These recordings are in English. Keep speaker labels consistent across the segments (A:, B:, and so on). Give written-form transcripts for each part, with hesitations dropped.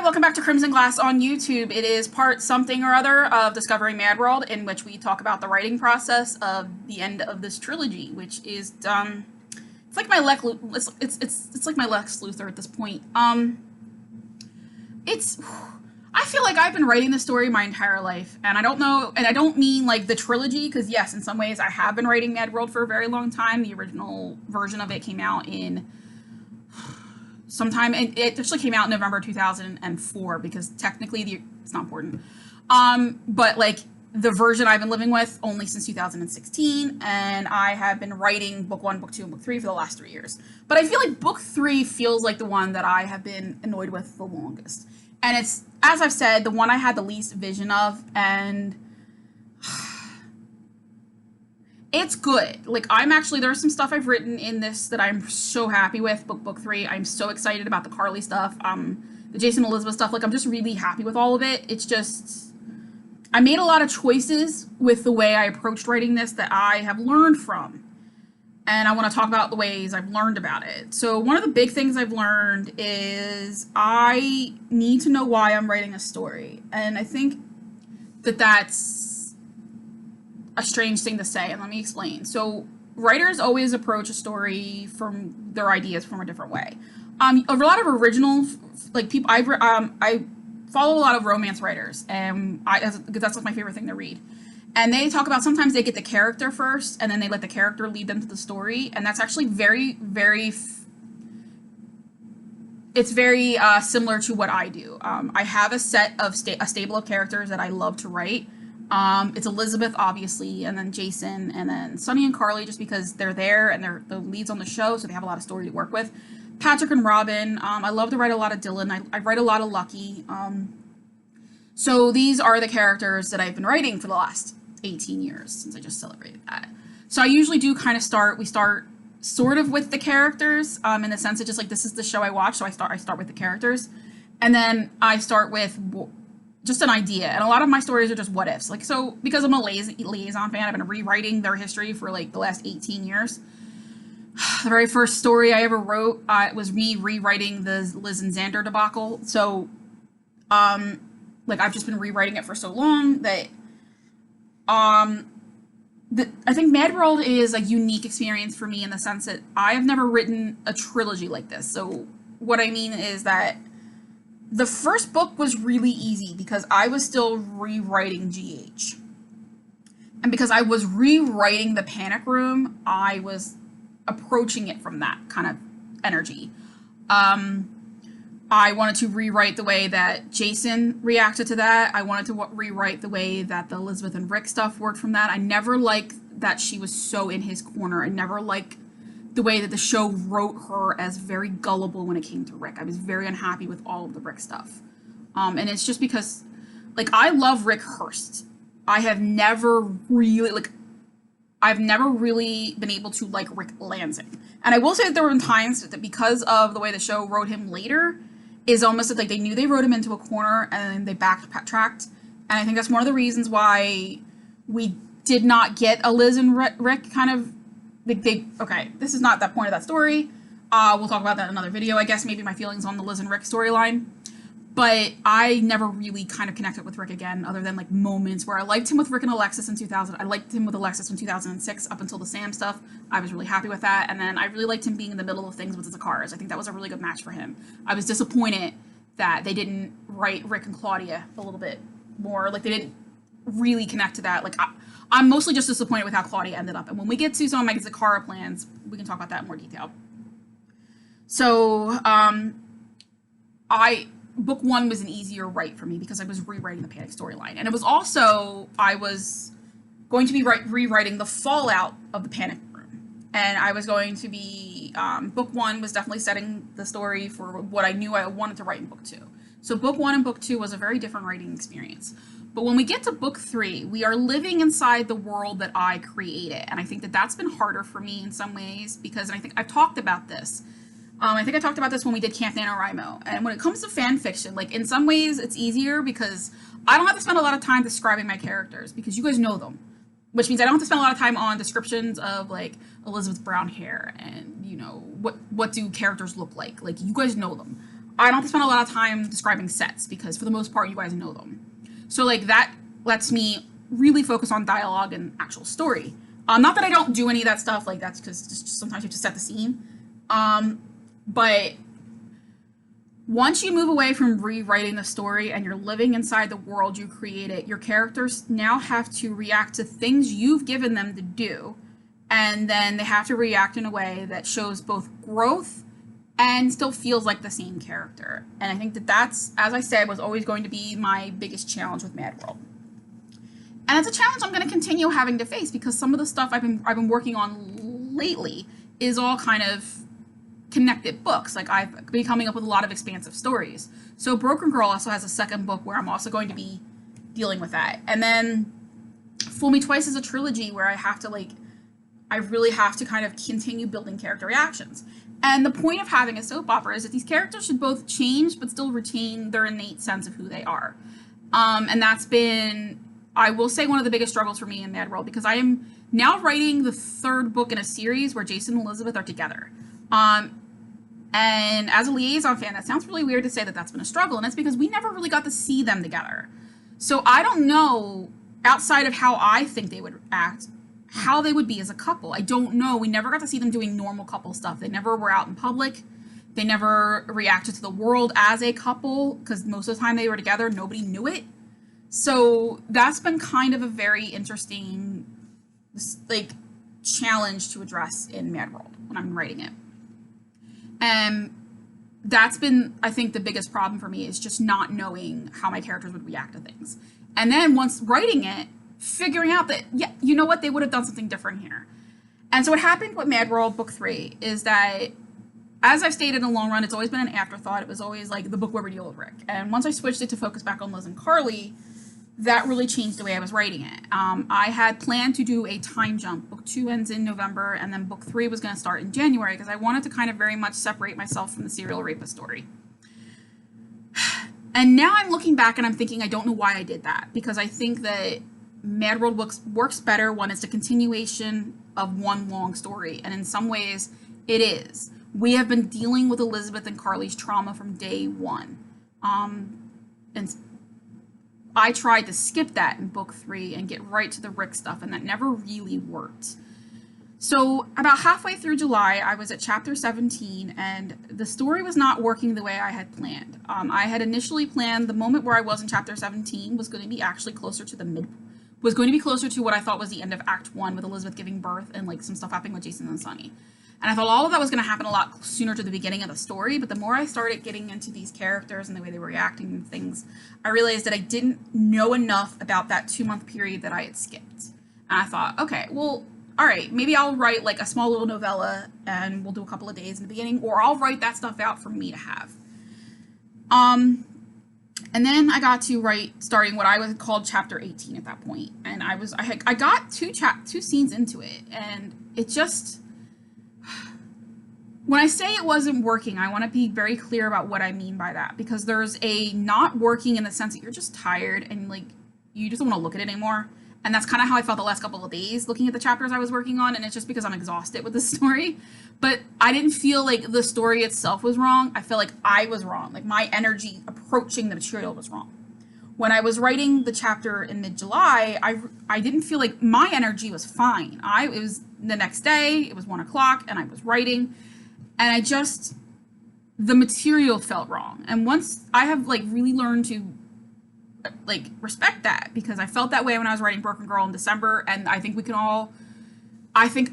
A: welcome back to Crimson Glass on YouTube. It is part something or other of Discovering Mad World, in which we talk about the writing process of the end of this trilogy, which is it's like my it's like my Lex Luthor at this point. It's I feel like I've been writing this story my entire life, and I don't know, and I don't mean like the trilogy, because yes, in some ways I have been writing Mad World for a very long time. The original version of it came out in sometime, and it actually came out in November 2004, because technically it's not important. But like the version I've been living with only since 2016, and I have been writing book 1, book 2, and book 3 for the last 3 years. But I feel like book 3 feels like the one that I have been annoyed with the longest. And it's, as I've said, the one I had the least vision of, and it's good. Like, there's some stuff I've written in this that I'm so happy with, book 3. I'm so excited about the Carly stuff, the Jason Elizabeth stuff. Like, I'm just really happy with all of it. It's just, I made a lot of choices with the way I approached writing this that I have learned from. And I want to talk about the ways I've learned about it. So one of the big things I've learned is I need to know why I'm writing a story. And I think that that's a strange thing to say, and let me explain. So writers always approach a story from their ideas from a different way. A lot of original, like people, I follow a lot of romance writers, and that's like my favorite thing to read. And they talk about sometimes they get the character first, and then they let the character lead them to the story, and that's actually very, very, it's very similar to what I do. I have a set of a stable of characters that I love to write. It's Elizabeth, obviously, and then Jason, and then Sunny and Carly, just because they're there and they're the leads on the show, so they have a lot of story to work with. Patrick and Robin. I love to write a lot of Dylan. I write a lot of Lucky. So these are the characters that I've been writing for the last 18 years, since I just celebrated that. So I usually do kind of we start sort of with the characters, in the sense that just like, this is the show I watch, so I start with the characters. And then I start with just an idea. And a lot of my stories are just what ifs. Like, so because I'm a liaison fan, I've been rewriting their history for like the last 18 years. The very first story I ever wrote, was me rewriting the Liz and Xander debacle. So, like, I've just been rewriting it for so long that I think Mad World is a unique experience for me in the sense that I have never written a trilogy like this. So what I mean is that the first book was really easy because I was still rewriting GH. And because I was rewriting the Panic Room, I was approaching it from that kind of energy. I wanted to rewrite the way that Jason reacted to that. I wanted to rewrite the way that the Elizabeth and Rick stuff worked from that. I never liked that she was so in his corner. I never liked the way that the show wrote her as very gullible when it came to Rick. I was very unhappy with all of the Rick stuff. And it's just because, like, I love Rick Hurst. I've never really been able to like Rick Lansing. And I will say that there were times that because of the way the show wrote him later, is almost like they knew they wrote him into a corner and they backtracked. And I think that's one of the reasons why we did not get a Liz and Rick kind of, okay, this is not that point of that story. We'll talk about that in another video, I guess, maybe my feelings on the Liz and Rick storyline. But I never really kind of connected with Rick again, other than like moments where I liked him with Rick and Alexis in 2000. I liked him with Alexis in 2006 up until the Sam stuff. I was really happy with that. And then I really liked him being in the middle of things with the Zakars. I think that was a really good match for him. I was disappointed that they didn't write Rick and Claudia a little bit more. Like, they didn't really connect to that. Like, I'm mostly just disappointed with how Claudia ended up. And when we get to some of my Zakara plans, we can talk about that in more detail. So, Book 1 was an easier write for me because I was rewriting the Panic storyline. And it was also, I was going to be rewriting the fallout of the Panic Room. And I was going to be, Book 1 was definitely setting the story for what I knew I wanted to write in Book 2. So Book 1 and Book 2 was a very different writing experience. But when we get to Book 3, we are living inside the world that I created. And I think that that's been harder for me in some ways because, and I think I've talked about this. I think I talked about this when we did Camp NaNoWriMo. And when it comes to fan fiction, like, in some ways it's easier because I don't have to spend a lot of time describing my characters because you guys know them. Which means I don't have to spend a lot of time on descriptions of, like, Elizabeth's brown hair and, you know, what do characters look like. Like, you guys know them. I don't have to spend a lot of time describing sets because for the most part, you guys know them. So like that lets me really focus on dialogue and actual story. Not that I don't do any of that stuff, like that's because just sometimes you have to set the scene. But once you move away from rewriting the story and you're living inside the world you created, your characters now have to react to things you've given them to do. And then they have to react in a way that shows both growth and still feels like the same character. And I think that that's, as I said, was always going to be my biggest challenge with Mad World. And it's a challenge I'm going to continue having to face because some of the stuff I've been working on lately is all kind of connected books. Like I've been coming up with a lot of expansive stories. So Broken Girl also has a second book where I'm also going to be dealing with that. And then Fool Me Twice is a trilogy where I really have to kind of continue building character reactions. And the point of having a soap opera is that these characters should both change but still retain their innate sense of who they are. And that's been, I will say, one of the biggest struggles for me in Mad World because I am now writing the third book in a series where Jason and Elizabeth are together. And as a liaison fan, that sounds really weird to say that that's been a struggle, and it's because we never really got to see them together. So I don't know, outside of how I think they would act, how they would be as a couple. I don't know. We never got to see them doing normal couple stuff. They never were out in public. They never reacted to the world as a couple, because most of the time they were together, nobody knew it. So that's been kind of a very interesting, challenge to address in Mad World when I'm writing it. And that's been, I think, the biggest problem for me is just not knowing how my characters would react to things. And then once writing it, figuring out that, yeah, you know what, they would have done something different here. And so what happened with Mad World Book 3 is that, as I've stated in the long run, it's always been an afterthought. It was always like the book where we deal with Rick. And once I switched it to focus back on Liz and Carly, that really changed the way I was writing it. I had planned to do a time jump. Book 2 ends in November, and then Book 3 was going to start in January because I wanted to kind of very much separate myself from the serial rapist story. And now I'm looking back and I'm thinking I don't know why I did that, because I think that Mad World works better when it's a continuation of one long story, and in some ways it is. We have been dealing with Elizabeth and Carly's trauma from day one. And I tried to skip that in Book 3 and get right to the Rick stuff, and that never really worked. So about halfway through July, I was at chapter 17, and the story was not working the way I had planned. I had initially planned the moment where I was in chapter 17 was going to be actually closer to was going to be closer to what I thought was the end of Act 1 with Elizabeth giving birth and like some stuff happening with Jason and Sunny. And I thought all of that was going to happen a lot sooner to the beginning of the story, but the more I started getting into these characters and the way they were reacting and things, I realized that I didn't know enough about that 2-month period that I had skipped. And I thought, okay, well, all right, maybe I'll write like a small little novella and we'll do a couple of days in the beginning, or I'll write that stuff out for me to have. And then I got to write starting what I was called chapter 18 at that point. And I got two scenes into it, and it just, when I say it wasn't working, I want to be very clear about what I mean by that, because there's a not working in the sense that you're just tired and like you just don't want to look at it anymore. And that's kind of how I felt the last couple of days looking at the chapters I was working on, and it's just because I'm exhausted with the story. But I didn't feel like the story itself was wrong. I felt like I was wrong. Like my energy approaching the material was wrong. When I was writing the chapter in mid-July, I didn't feel like my energy was fine. It was the next day, it was 1 o'clock, and I was writing, and the material felt wrong. And once I have like really learned to like respect that, because I felt that way when I was writing Broken Girl in December, and I think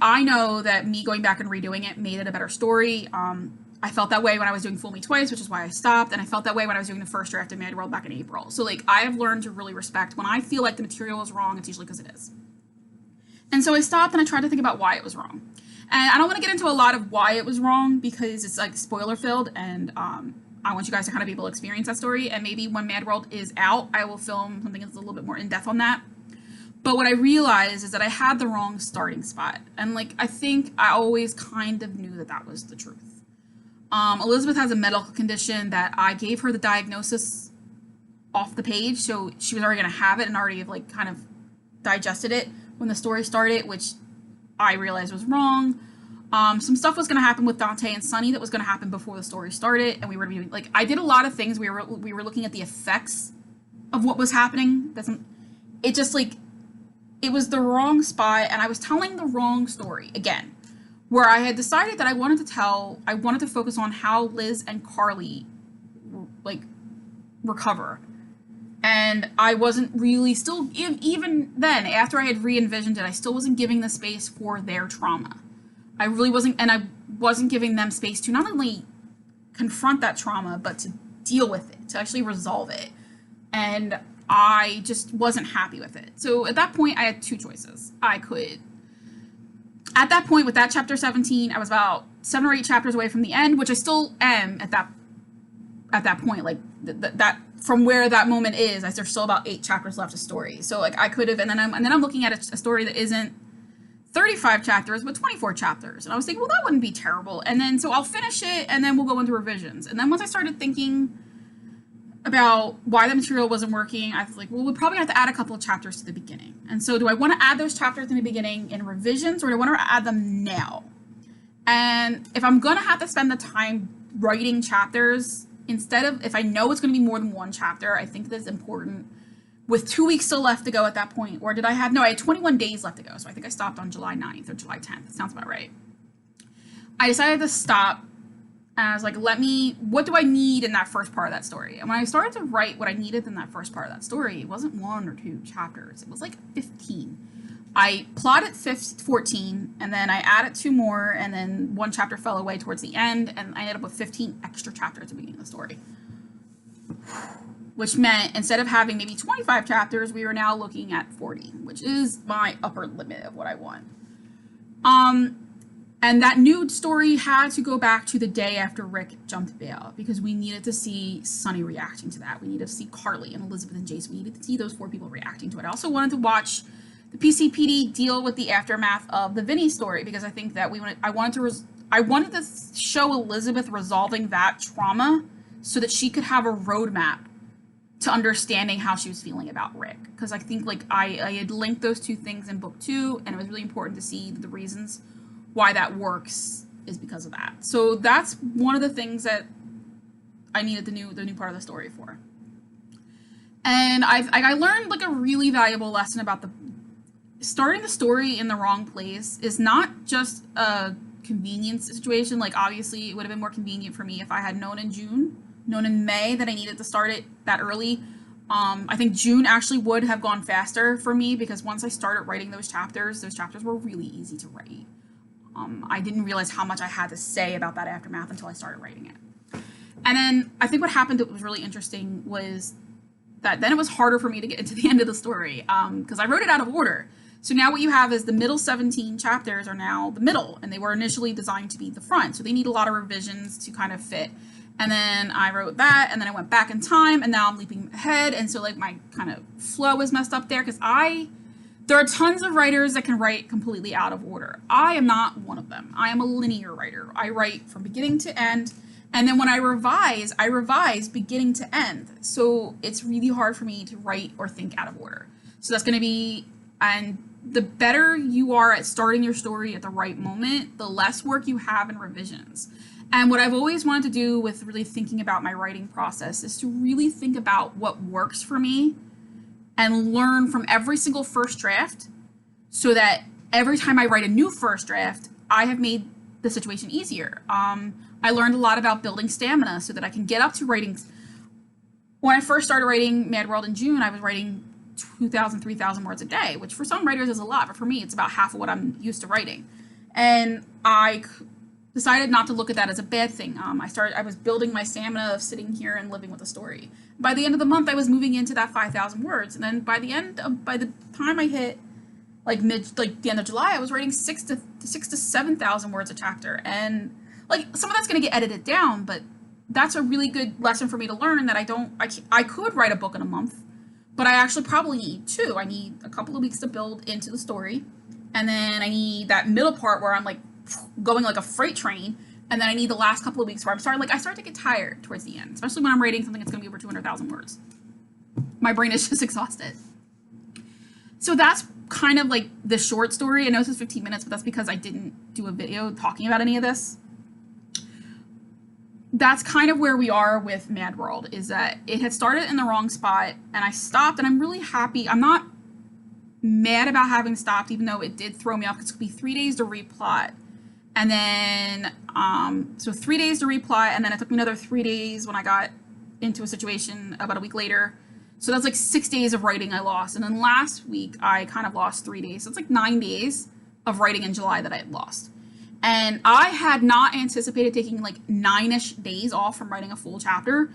A: I know that me going back and redoing it made it a better story. I felt that way when I was doing Fool Me Twice, which is why I stopped, and I felt that way when I was doing the first draft of Mad World back in April. So like I have learned to really respect when I feel like the material is wrong, it's usually because it is. And so I stopped and I tried to think about why it was wrong. And I don't want to get into a lot of why it was wrong because it's like spoiler filled, and I want you guys to kind of be able to experience that story, and maybe when Mad World is out, I will film something that's a little bit more in-depth on that. But what I realized is that I had the wrong starting spot, and like I think I always kind of knew that that was the truth. Elizabeth has a medical condition that I gave her the diagnosis off the page, so she was already going to have it and already have like kind of digested it when the story started, which I realized was wrong. Some stuff was going to happen with Dante and Sunny that was going to happen before the story started, and we were doing, like, I did a lot of things. We were looking at the effects of what was happening. It just, like, it was the wrong spot, and I was telling the wrong story again, where I had decided that I wanted to focus on how Liz and Carly, like, recover. And I wasn't really still, even then, after I had re-envisioned it, I still wasn't giving the space for their trauma. I really wasn't, and I wasn't giving them space to not only confront that trauma, but to deal with it, to actually resolve it. And I just wasn't happy with it. So at that point, I had two choices. At that point, with that chapter 17, I was about 7 or 8 chapters away from the end, which I still am at that point. Like, that from where that moment is, there's still about 8 chapters left of story. So, like, I could have, and then I'm looking at a story that isn't 35 chapters, but 24 chapters. And I was thinking, well, that wouldn't be terrible. And then, so I'll finish it, and then we'll go into revisions. And then once I started thinking about why the material wasn't working, I was like, well, we'll probably have to add a couple of chapters to the beginning. And so do I want to add those chapters in the beginning in revisions, or do I want to add them now? And if I'm going to have to spend the time writing chapters, if I know it's going to be more than one chapter, I think that's important. With 2 weeks still left to go at that point, or I had 21 days left to go, so I think I stopped on July 9th or July 10th. That sounds about right. I decided to stop, and I was like, what do I need in that first part of that story? And when I started to write what I needed in that first part of that story, it wasn't 1 or 2 chapters, it was like 15. I plotted 14, and then I added 2 more, and then 1 chapter fell away towards the end, and I ended up with 15 extra chapters at the beginning of the story. Which meant instead of having maybe 25 chapters, we were now looking at 40, which is my upper limit of what I want. And that new story had to go back to the day after Rick jumped bail, because we needed to see Sunny reacting to that. We needed to see Carly and Elizabeth and Jason. We needed to see those 4 people reacting to it. I also wanted to watch the PCPD deal with the aftermath of the Vinny story, because I think that I wanted to show Elizabeth resolving that trauma so that she could have a roadmap to understanding how she was feeling about Rick. Because I think, like, I had linked those 2 things in book 2, and it was really important to see the reasons why that works is because of that. So that's one of the things that I needed the new part of the story for. And I learned, like, a really valuable lesson about starting the story in the wrong place is not just a convenience situation. Like, obviously, it would have been more convenient for me if I had known in May that I needed to start it that early. I think June actually would have gone faster for me, because once I started writing those chapters were really easy to write. I didn't realize how much I had to say about that aftermath until I started writing it. And then I think what happened that was really interesting was that then it was harder for me to get into the end of the story, because I wrote it out of order. So now what you have is the middle 17 chapters are now the middle, and they were initially designed to be the front. So they need a lot of revisions to kind of fit. And then I wrote that, and then I went back in time, and now I'm leaping ahead. And so, like, my kind of flow is messed up there, because there are tons of writers that can write completely out of order. I am not one of them. I am a linear writer. I write from beginning to end, and then when I revise beginning to end. So it's really hard for me to write or think out of order. So that's going to be, and the better you are at starting your story at the right moment, the less work you have in revisions. And what I've always wanted to do with really thinking about my writing process is to really think about what works for me and learn from every single first draft, so that every time I write a new first draft, I have made the situation easier. I learned a lot about building stamina so that I can get up to writing. When I first started writing Mad World in June, I was writing 2,000, 3,000 words a day, which for some writers is a lot, but for me, it's about half of what I'm used to writing. And I decided not to look at that as a bad thing. I was building my stamina of sitting here and living with a story. By the end of the month, I was moving into that 5,000 words. And then by the time I hit the end of July, I was writing 6,000 to 7,000 words a chapter. And, like, some of that's going to get edited down, but that's a really good lesson for me to learn, that I could write a book in a month, but I actually probably need 2. I need a couple of weeks to build into the story. And then I need that middle part where I'm, like, going like a freight train, and then I need the last couple of weeks where I start to get tired towards the end, especially when I'm writing something that's going to be over 200,000 words. My brain is just exhausted. So that's kind of like the short story. I know this is 15 minutes, but that's because I didn't do a video talking about any of this. That's kind of where we are with Mad World, is that it had started in the wrong spot and I stopped, and I'm really happy. I'm not mad about having stopped, even though it did throw me off because it took me 3 days to replot. And then, so 3 days to replot, and then it took me another 3 days when I got into a situation about a week later. So that's like 6 days of writing I lost. And then last week I kind of lost 3 days. So it's like 9 days of writing in July that I had lost. And I had not anticipated taking like 9-ish days off from writing a full chapter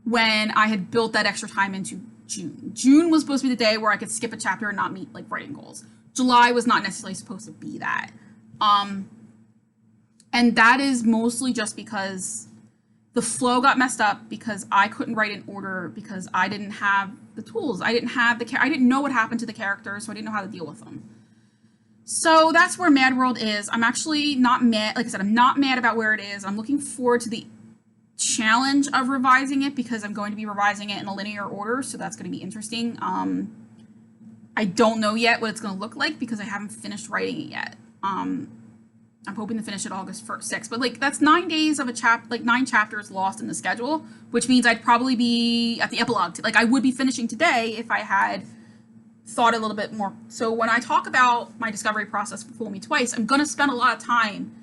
A: when I had built that extra time into June. June was supposed to be the day where I could skip a chapter and not meet like writing goals. July was not necessarily supposed to be that. And that is mostly just because the flow got messed up because I couldn't write in order because I didn't have the tools. I didn't know what happened to the characters, so I didn't know how to deal with them. So that's where Mad World is. I'm actually not mad. Like I said, I'm not mad about where it is. I'm looking forward to the challenge of revising it because I'm going to be revising it in a linear order, so that's going to be interesting. I don't know yet what it's going to look like because I haven't finished writing it yet. I'm hoping to finish it August 6th, but like that's 9 days of like 9 chapters lost in the schedule, which means I'd probably be at the epilogue. Like I would be finishing today if I had thought a little bit more. So when I talk about my discovery process for Fool Me Twice, I'm going to spend a lot of time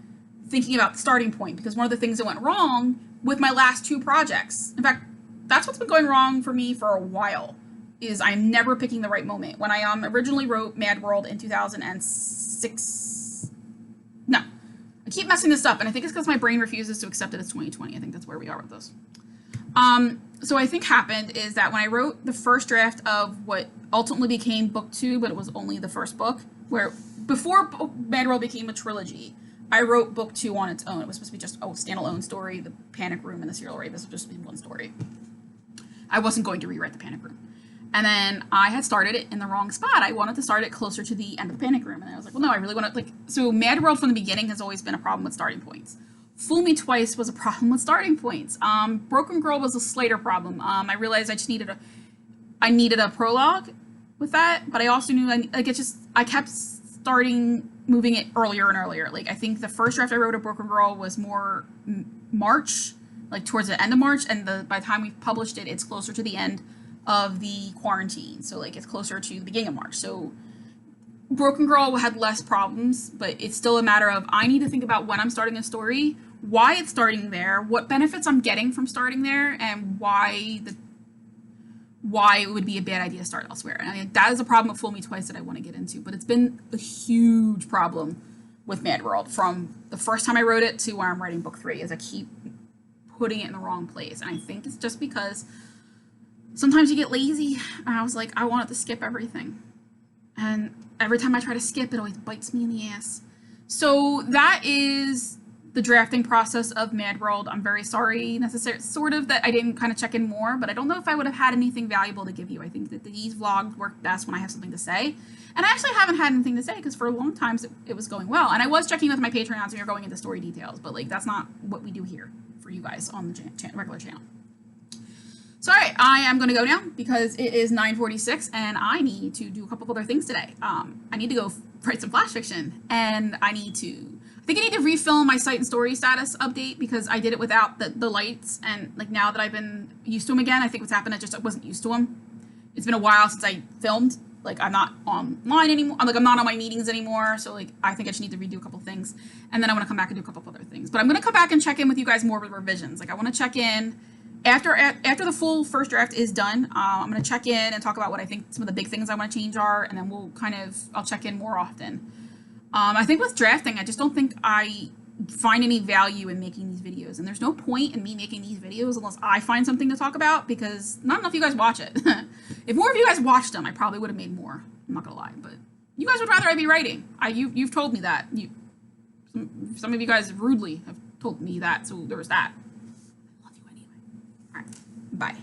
A: thinking about the starting point because one of the things that went wrong with my last 2 projects, in fact, that's what's been going wrong for me for a while, is I'm never picking the right moment. When I originally wrote Mad World in 2006, no, I keep messing this up, and I think it's because my brain refuses to accept that it's 2020. I think that's where we are with this. So I think happened is that when I wrote the first draft of what ultimately became book 2, but it was only the first book, where before Mad World became a trilogy, I wrote book 2 on its own. It was supposed to be just a standalone story, the Panic Room and the Serial Rape. This was just be one story. I wasn't going to rewrite the Panic Room. And then I had started it in the wrong spot. I wanted to start it closer to the end of the Panic Room. And I was like, well, no, I really want to, like, so Mad World from the beginning has always been a problem with starting points. Fool Me Twice was a problem with starting points. Broken Girl was a Slater problem. I realized I just needed I needed a prologue with that, but I also knew, I kept moving it earlier and earlier. Like, I think the first draft I wrote of Broken Girl was more March, like towards the end of March, and by the time we published it, it's closer to the end of the quarantine. So, like, it's closer to the beginning of March. So, Broken Girl had less problems, but it's still a matter of I need to think about when I'm starting a story, why it's starting there, what benefits I'm getting from starting there, and why it would be a bad idea to start elsewhere. And I mean, that is a problem with Fool Me Twice that I want to get into, but it's been a huge problem with Mad World from the first time I wrote it to where I'm writing book 3, is I keep putting it in the wrong place. And I think it's just because sometimes you get lazy, and I was like, I want it to skip everything. And every time I try to skip, it always bites me in the ass. So that is the drafting process of Mad World. I'm very sorry, sort of, that I didn't kind of check in more, but I don't know if I would have had anything valuable to give you. I think that these vlogs work best when I have something to say. And I actually haven't had anything to say because for a long time it was going well. And I was checking with my Patreons and we were going into story details, but like that's not what we do here for you guys on the regular channel. So, all right, I am going to go now because it is 9:46 and I need to do a couple of other things today. I need to go write some flash fiction, and I think I need to refilm my site and story status update because I did it without the lights, and like now that I've been used to them again, I think what's happened, I wasn't used to them. It's been a while since I filmed. Like, I'm not online anymore. I'm not on my meetings anymore, so like I think I just need to redo a couple things, and then I want to come back and do a couple of other things. But I'm going to come back and check in with you guys more with revisions. Like, I want to check in after the full first draft is done. I'm going to check in and talk about what I think some of the big things I want to change are, and then I'll check in more often. I think with drafting, I just don't think I find any value in making these videos, and there's no point in me making these videos unless I find something to talk about, because not enough of you guys watch it. If more of you guys watched them, I probably would have made more. I'm not gonna lie, but you guys would rather I be writing. You've told me that. Some of you guys rudely have told me that, so there was that. I love you anyway. All right, bye.